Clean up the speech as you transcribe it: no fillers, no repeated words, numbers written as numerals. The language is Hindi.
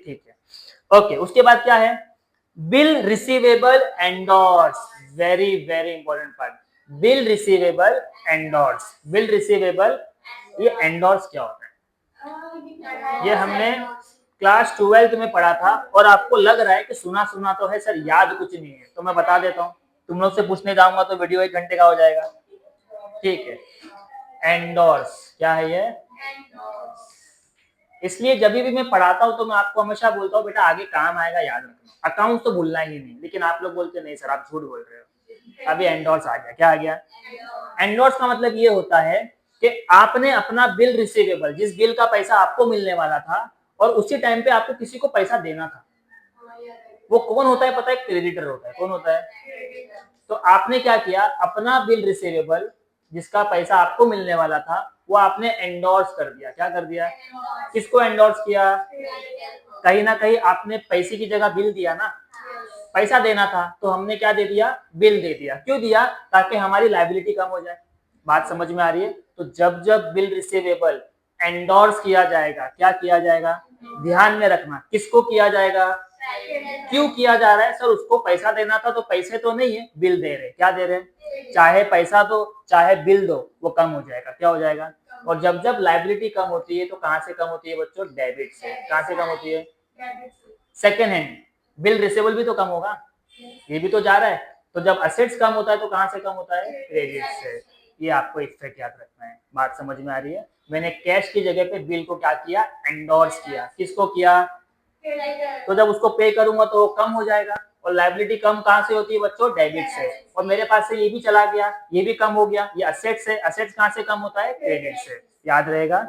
ठीक है। ओके, उसके बाद क्या है, bill receivable endorse, very very important part, bill receivable endorse. Bill receivable, ये एंडोर्स क्या होता है, ये हमने क्लास 12 में पढ़ा था और आपको लग रहा है कि सुना सुना तो है सर, याद कुछ नहीं है, तो मैं बता देता हूँ। तुम लोग से पूछने जाऊंगा तो वीडियो 1 घंटे का हो जाएगा। ठीक है, एंडोर्स क्या है ये, इसलिए जब भी मैं पढ़ाता हूँ तो मैं आपको हमेशा बोलता हूँ बेटा आगे काम आएगा, याद रखना। अकाउंट तो भूलना ही नहीं, लेकिन आप लोग बोलते नहीं सर आप झूठ बोल रहे हो। अभी एंडोर्स आ गया, क्या आ गया, एंडोर्स का मतलब ये होता है कि आपने अपना बिल रिसीवेबल, जिस बिल का पैसा आपको मिलने वाला था और उसी टाइम पे आपको किसी को पैसा देना था, वो कौन होता है पता है, क्रेडिटर होता है। कौन होता है, तो आपने क्या किया, अपना बिल रिसीवेबल जिसका पैसा आपको मिलने वाला था वो आपने एंडोर्स कर दिया। क्या कर दिया, किसको एंडोर्स किया, कहीं ना कहीं आपने पैसे की जगह बिल दिया ना, पैसा देना था तो हमने क्या दे दिया, बिल दे दिया। क्यों दिया, ताकि हमारी लायबिलिटी कम हो जाए। बात समझ में आ रही है। तो जब जब बिल रिसीवेबल एंडोर्स किया जाएगा, क्या किया जाएगा, ध्यान में रखना किसको किया जाएगा, क्यों किया जा रहा है सर, उसको पैसा देना था तो पैसे तो नहीं है, बिल दे रहे, क्या दे रहे, चाहे पैसा दो चाहे बिल दो, वो कम हो जाएगा। क्या हो जाएगा, और जब जब लायबिलिटी कम होती है तो कहां से कम होती है बच्चों, डेबिट से। कहां से कम होती है, सेकेंड हैंड, बिल रिसीवेबल भी तो कम होगा, ये भी तो जा रहा है। तो जब असेट्स कम होता है तो कहां से कम होता है, क्रेडिट से। ये आपको एक फैक्ट याद रखना है। बात समझ में आ रही है। मैंने कैश की जगह पे बिल को क्या किया, एंडोर्स किया। किसको किया, तो जब उसको पे करूंगा तो कम हो जाएगा। और लायबिलिटी कम कहां से होती है बच्चों, डेबिट से। और मेरे पास से ये भी चला गया, ये भी कम हो गया, ये असेट्स है, असेट्स कहां से कम होता है, क्रेडिट से। याद रहेगा।